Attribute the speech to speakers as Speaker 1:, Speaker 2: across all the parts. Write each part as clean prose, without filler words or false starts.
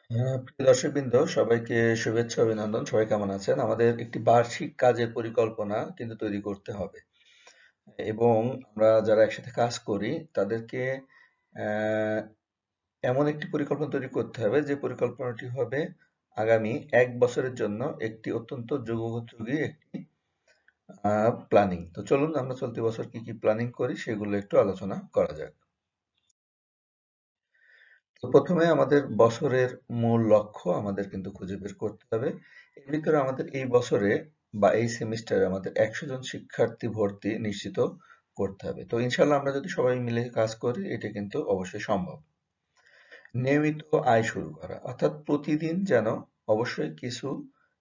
Speaker 1: প্রিয় দর্শকবৃন্দ, সবাইকে শুভেচ্ছা অভিনন্দন। সবাই কেমন আছেন? আমাদের একটি বার্ষিক কাজের পরিকল্পনা কিন্তু তৈরি করতে হবে এবং আমরা যারা একসাথে কাজ করি তাদেরকে আহ, এমন একটি পরিকল্পনা তৈরি করতে হবে যে পরিকল্পনাটি হবে আগামী 1 বছরের জন্য একটি অত্যন্ত যুগোপযোগী একটি প্ল্যানিং। তো চলুন আমরা চলতি বছর কি কি প্ল্যানিং করি সেগুলো একটু আলোচনা করা যাক। তো প্রথমে আমাদের বছরের মূল লক্ষ্য আমাদের কিন্তু খুঁজে বের করতে হবে। এর ভিতরে আমাদের এই বছরে বা এই সেমিস্টারে আমাদের 100 জন শিক্ষার্থী ভর্তি নিশ্চিত করতে হবে। তো ইনশাল্লাহ আমরা যদি সবাই মিলে কাজ করি এটা কিন্তু অবশ্যই সম্ভব। নিয়মিত আয় শুরু করা অর্থাৎ প্রতিদিন যেন অবশ্যই কিছু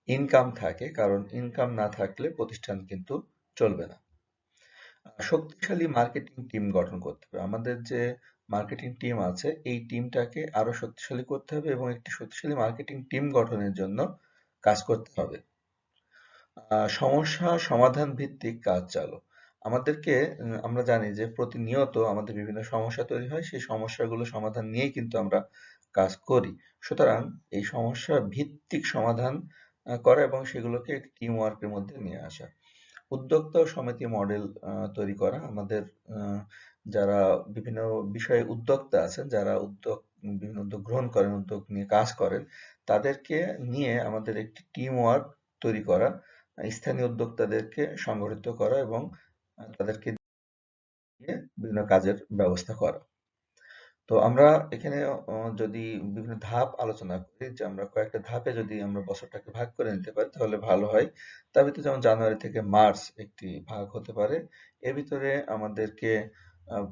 Speaker 1: ইনকাম থাকে, কারণ ইনকাম না থাকলে প্রতিষ্ঠান কিন্তু চলবে না। শক্তিশালী মার্কেটিং টিম গঠন করতে হবে। আমাদের যে মার্কেটিং টিম আছে এই টিমটাকে আরো শক্তিশালী করতে হবে এবং একটি শক্তিশালী মার্কেটিং টিম গঠনের জন্য কাজ করতে হবে। সমস্যা সমাধান ভিত্তিক কাজ চালু। আমাদেরকে আমরা জানি যে প্রতিনিয়ত আমাদের বিভিন্ন সমস্যা তৈরি হয়, সেই সমস্যাগুলো সমাধান নিয়েই কিন্তু আমরা কাজ করি। সুতরাং এই সমস্যা ভিত্তিক সমাধান করা এবং সেগুলোকে টিম ওয়ার্কের মধ্যে নিয়ে আসা। উদ্যোক্তা ও সমিতি মডেল তৈরি করা। আমাদের আহ, যারা বিভিন্ন বিষয়ে উদ্যোক্তা আছেন, যারা বিভিন্ন উদ্যোগ গ্রহণ করেন, উদ্যোগ নিয়ে কাজ করেন, তাদেরকে নিয়ে আমাদের একটি টিম ওয়ার্ক তৈরি করা, স্থানীয় উদ্যোক্তাদেরকে সংগঠিত করা এবং তাদেরকে দিয়ে বিভিন্ন কাজের ব্যবস্থা করা। তো আমরা এখানে যদি বিভিন্ন ধাপ আলোচনা করি, যে আমরা কয়েকটা ধাপে যদি আমরা বছরটাকে ভাগ করে নিতে পারি তাহলে ভালো হয়। তার ভিতরে যেমন জানুয়ারি থেকে মার্চ একটি ভাগ হতে পারে। এর ভিতরে আমাদেরকে আহ,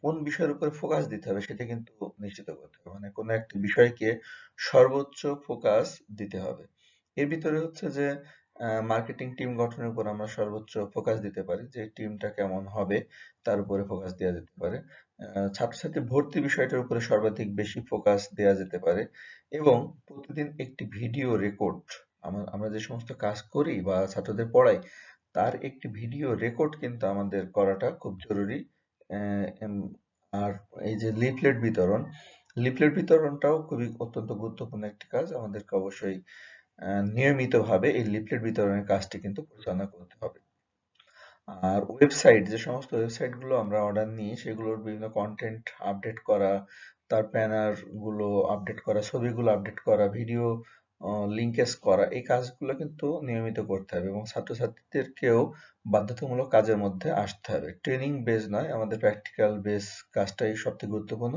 Speaker 1: কোন বিষয়ের উপরে ফোকাস দিতে হবে সেটা কিন্তু নিশ্চিত করতে হবে, মানে কোনো একটা বিষয়কে সর্বোচ্চ ফোকাস দিতে হবে। এর ভিতরে হচ্ছে যে মার্কেটিং টিম গঠনের উপর আমরা সর্বোচ্চ ফোকাস দিতে পারি, যে টিমটা কেমন হবে তার উপরে ফোকাস দেওয়া যেতে পারে। ছাত্রছাত্রী ভর্তি বিষয়টার উপরে সর্বাধিক বেশি ফোকাস দেওয়া যেতে পারে এবং প্রতিদিন একটি ভিডিও রেকর্ড, আমরা যে সমস্ত কাজ করি বা ছাত্রদের পড়াই তার একটি ভিডিও রেকর্ড কিন্তু আমাদের করাটা খুব জরুরি। আর এই যে লিফলেট বিতরণটাও খুবই অত্যন্ত গুরুত্বপূর্ণ একটি কাজ। আমাদেরকে অবশ্যই নিয়মিতভাবে এই লিফলেট বিতরণের কাজটি কিন্তু পরিচালনা করতে হবে। আর ওয়েবসাইট, যে সমস্ত ওয়েবসাইট গুলো আমরা অর্ডার নিই সেগুলোর বিভিন্ন কন্টেন্ট আপডেট করা, তার ব্যানার গুলো আপডেট করা, ছবিগুলো আপডেট করা, ভিডিও লিঙ্কেজ করা, এই কাজগুলো কিন্তু নিয়মিত করতে হবে এবং ছাত্রছাত্রীদেরকেও বাধ্যতামূলক কাজের মধ্যে আসতে হবে। ট্রেনিং বেস নয়, আমাদের প্র্যাকটিক্যাল বেস কাজটাই সবথেকে গুরুত্বপূর্ণ।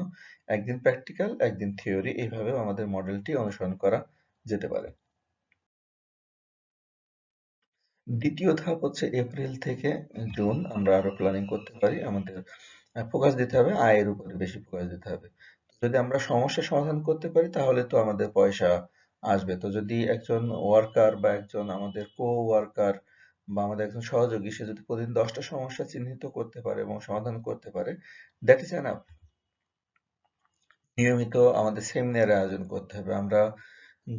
Speaker 1: একদিন প্র্যাকটিক্যাল, একদিন থিওরি, এইভাবেও আমাদের মডেলটি অনুসরণ করা যেতে পারে। দ্বিতীয় ধাপ হচ্ছে এপ্রিল থেকে জুন আমরা আরো প্ল্যানিং করতে পারি। আমাদের ফোকাস দিতে হবে, আয়ের উপরে বেশি ফোকাস দিতে হবে। যদি আমরা সমস্যা সমাধান করতে পারি তাহলে তো আমাদের পয়সা আসবে। তো যদি একজন ওয়ার্কার বা একজন আমাদের কো ওয়ার্কার বা আমাদের একজন সহযোগী সে যদি প্রতিদিন 10টা সমস্যা চিহ্নিত করতে পারে এবং সমাধান করতে পারে, দ্যাট ইজ এনাফ। নিয়মিত আমাদের সেমিনারের আয়োজন করতে হবে। আমরা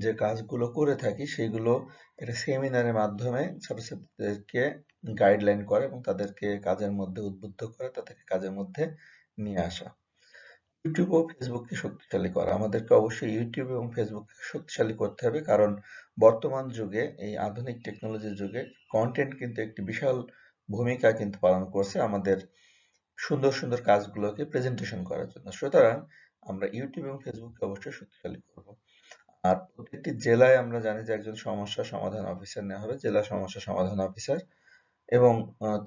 Speaker 1: যে কাজগুলো করে থাকি সেগুলো একটা সেমিনারের মাধ্যমে ছাত্রছাত্রীদেরকে গাইডলাইন করা এবং তাদেরকে কাজের মধ্যে উদ্বুদ্ধ করা, তাদেরকে কাজের মধ্যে নিয়ে আসা। ইউটিউব ও ফেসবুককে শক্তিশালী করা। আমাদেরকে অবশ্যই ইউটিউব এবং ফেসবুককে শক্তিশালী করতে হবে, কারণ বর্তমান যুগে, এই আধুনিক টেকনোলজির যুগে কন্টেন্ট কিন্তু একটি বিশাল ভূমিকা কিন্তু পালন করছে আমাদের সুন্দর সুন্দর কাজগুলোকে প্রেজেন্টেশন করার জন্য। সুতরাং আমরা ইউটিউব এবং ফেসবুককে অবশ্যই শক্তিশালী করব। আর প্রত্যেকটি জেলায় আমরা জানি যে একজন সমস্যা সমাধান অফিসার নেওয়া হবে, জেলা সমস্যা সমাধান অফিসার, এবং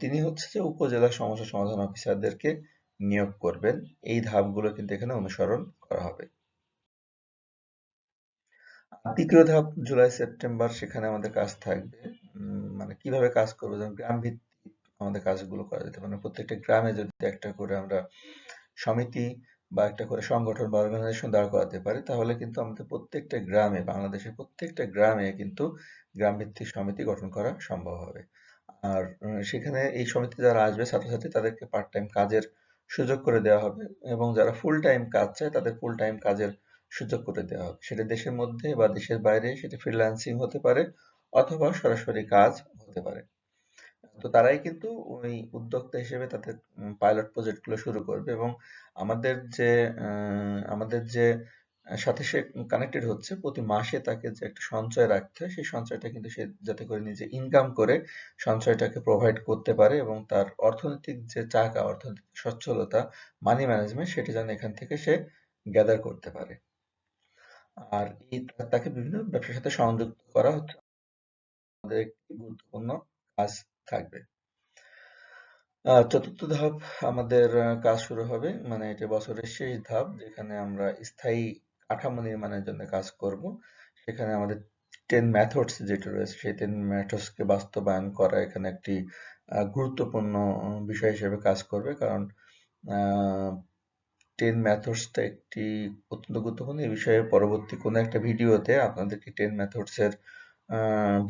Speaker 1: তিনি হচ্ছে যে উপজেলা সমস্যা সমাধান অফিসারদেরকে নিয়োগ করবেন। এই ধাপগুলো কিন্তু এখানে অনুসরণ করা হবে। আর তৃতীয় ধাপ জুলাই সেপ্টেম্বর, সেখানে আমাদের কাজ থাকবে মানে কিভাবে কাজ করবো, যেমন গ্রাম ভিত্তিক আমাদের কাজগুলো করা যেতে পারে। প্রত্যেকটা গ্রামে যদি একটা করে আমরা সমিতি বা একটা করে সংগঠন বা অর্গানাইজেশন দাঁড় করাতে পারি তাহলে কিন্তু আমাদের প্রত্যেকটা গ্রামে, বাংলাদেশের প্রত্যেকটা গ্রামে কিন্তু গ্রাম ভিত্তিক সমিতি গঠন করা সম্ভব হবে। আর সেখানে এই সমিতি যারা আসবে ছাত্রছাত্রী তাদেরকে পার্ট টাইম কাজের সুযোগ করে দেওয়া হবে এবং যারা ফুল টাইম কাজ চায় তাদের ফুল টাইম কাজের সুযোগ করে দেওয়া হবে। সেটা দেশের মধ্যে বা দেশের বাইরে, সেটা ফ্রিল্যান্সিং হতে পারে অথবা সরাসরি কাজ হতে পারে। তো তারাই কিন্তু ওই উদ্যোক্তা হিসেবে তাদের পাইলট প্রজেক্ট গুলো শুরু করবে এবং আমাদের যে সাথে সে কানেক্টেড হচ্ছে, প্রতি মাসে তাকে যে একটা সঞ্চয় রাখতে হয়, সেই সঞ্চয়টা কিন্তু সে যাতে করে নিজে ইনকাম করে সঞ্চয়টাকে প্রোভাইড করতে পারে এবং তার অর্থনৈতিক যে চাকা, অর্থনৈতিক সচ্ছলতা, মানি ম্যানেজমেন্ট সেটা যেন এখান থেকে সে গ্যাদার করতে পারে। আর তাকে বিভিন্ন ব্যবসার সাথে সংযুক্ত করা হচ্ছে আমাদের একটি গুরুত্বপূর্ণ কাজ থাকবে। চতুর্থ ধাপ আমাদের কাজ শুরু হবে, মানে এটা বছরের শেষ ধাপ, যেখানে আমরা স্থায়ী কাঠামো নির্মাণের জন্য কাজ করব। সেখানে আমাদের 10 মেথডস যেটা রয়েছে, সেই 10 মেথডসকে বাস্তবায়ন করা এখানে একটি গুরুত্বপূর্ণ বিষয় হিসেবে কাজ করবে। কারণ 10 মেথডসটা একটি অত্যন্ত গুরুত্বপূর্ণ। এই বিষয়ে পরবর্তী কোনো একটা ভিডিওতে আপনাদেরকে 10 মেথডসের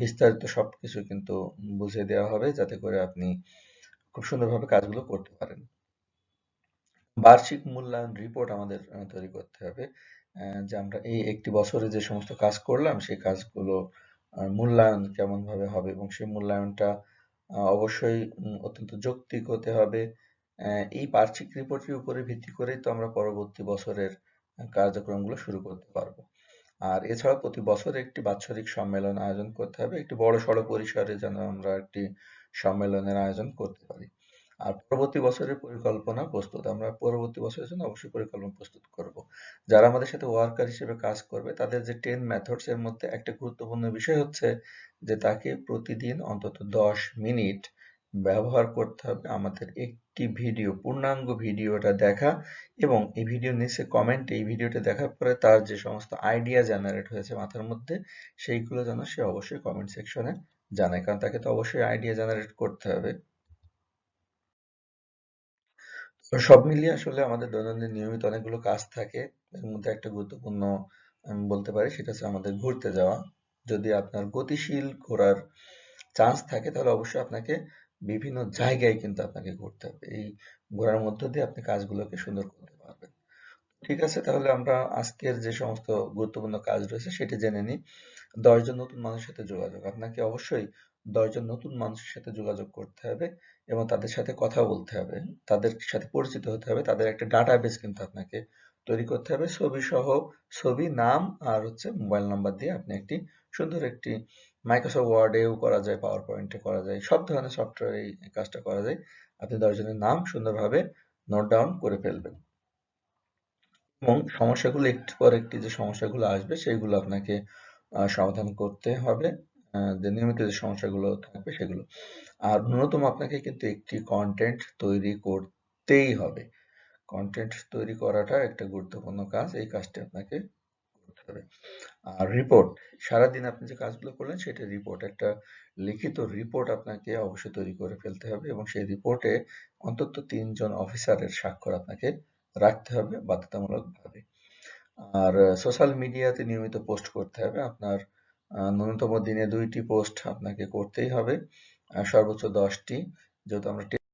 Speaker 1: বিস্তারিত সবকিছু কিন্তু বুঝিয়ে দেওয়া হবে, যাতে করে আপনি খুব সুন্দরভাবে কাজগুলো করতে পারেন। বার্ষিক মূল্যায়ন রিপোর্ট আমাদের তৈরি করতে হবে, যে আমরা এই একটি বছরে যে সমস্ত কাজ করলাম সেই কাজগুলো মূল্যায়ন কেমন ভাবে হবে, এবং সেই মূল্যায়নটা অবশ্যই অত্যন্ত যৌক্তিক হতে হবে। এই বার্ষিক রিপোর্টের উপরে ভিত্তি করেই তো আমরা পরবর্তী বছরের কার্যক্রমগুলো শুরু করতে পারবো। আর এছাড়া প্রতি বছর একটি বাৎসরিক সম্মেলন আয়োজন করতে হবে, একটি বড়সড় পরিসরে যেন আমরা একটি সম্মেলনের আয়োজন করতে পারি। আর পরবর্তী বছরের পরিকল্পনা প্রস্তুত, আমরা পরবর্তী বছরের জন্য অবশ্যই পরিকল্পনা প্রস্তুত করব। যারা আমাদের সাথে ওয়ার্কার হিসেবে কাজ করবে তাদের যে 10 মেথডস এর মধ্যে একটা গুরুত্বপূর্ণ বিষয় হচ্ছে যে তাকে প্রতিদিন অন্তত 10 মিনিট ব্যবহার করতে হবে আমাদের একটি ভিডিও, পূর্ণাঙ্গ ভিডিওটা দেখা, এবং এই ভিডিও নিচে কমেন্টে এই ভিডিওটা দেখার পরে তার যে সমস্ত আইডিয়া জেনারেট হয়েছে মাথার মধ্যে, সেইগুলো যেন সে অবশ্যই কমেন্ট সেকশনে জানায়, কারণ তাকে তো অবশ্যই আইডিয়া জেনারেট করতে হবে। তো সব মিলিয়ে আসলে আমাদের দৈনন্দিন নিয়মিত অনেকগুলো কাজ থাকে। এর মধ্যে একটা গুরুত্বপূর্ণ আমি বলতে পারি, সেটা হচ্ছে আমাদের ঘুরতে যাওয়া। যদি আপনার গতিশীল ঘোরার চান্স থাকে তাহলে অবশ্যই আপনাকে বিভিন্ন জায়গায় কিন্তু আপনাকে ঘুরতে হবে। এই ঘোরার মধ্য দিয়ে আপনি কাজগুলোকে সুন্দর করতে পারবেন। ঠিক আছে, তাহলে আমরা আজকের যে সমস্ত গুরুত্বপূর্ণ কাজ রয়েছে সেটি জেনে নিই। 10 জন নতুন মানুষের সাথে যোগাযোগ, আপনাকে অবশ্যই 10 জন নতুন মানুষের সাথে যোগাযোগ করতে হবে এবং তাদের সাথে কথা বলতে হবে, তাদের সাথে পরিচিত হতে হবে, তাদের একটা ডাটাবেস কিন্তু আপনাকে তৈরি করতে হবে, ছবি সহ, ছবি, নাম আর হচ্ছে মোবাইল নাম্বার দিয়ে আপনি একটি সুন্দর একটি, মাইক্রোসফট ওয়ার্ডেও করা যায়, পাওয়ার পয়েন্টে করা যায়, সব ধরনের সফটওয়্যারে এই কাজটা করা যায়। আপনি 10 জনের নাম সুন্দরভাবে নোট ডাউন করে ফেলবেন এবং সমস্যাগুলো একটির পর একটি যে সমস্যাগুলো আসবে সেইগুলো আপনাকে সমাধান করতে হবে। যে নিয়মিত যে সমস্যাগুলো থাকবে সেগুলো। আর ন্যূনতম আপনাকে কিন্তু একটি কন্টেন্ট তৈরি করতেই হবে। কন্টেন্ট তৈরি করাটা একটা গুরুত্বপূর্ণ কাজ। এই কাজটি আপনাকে করতে হবে। আর রিপোর্ট, সারাদিন আপনি যে কাজগুলো করলেন সেটা রিপোর্ট, একটা লিখিত রিপোর্ট আপনাকে অবশ্যই তৈরি করে ফেলতে হবে এবং সেই রিপোর্টে অন্তত 3 জন অফিসারের স্বাক্ষর আপনাকে রাখতে হবে বাধ্যতামূলকভাবে। আর সোশ্যাল মিডিয়াতে নিয়মিত পোস্ট করতে হবে। আপনার ন্যূনতম দিনে 2টি পোস্ট আপনাকে করতেই হবে, সর্বোচ্চ 10টি। যেহেতু আমরা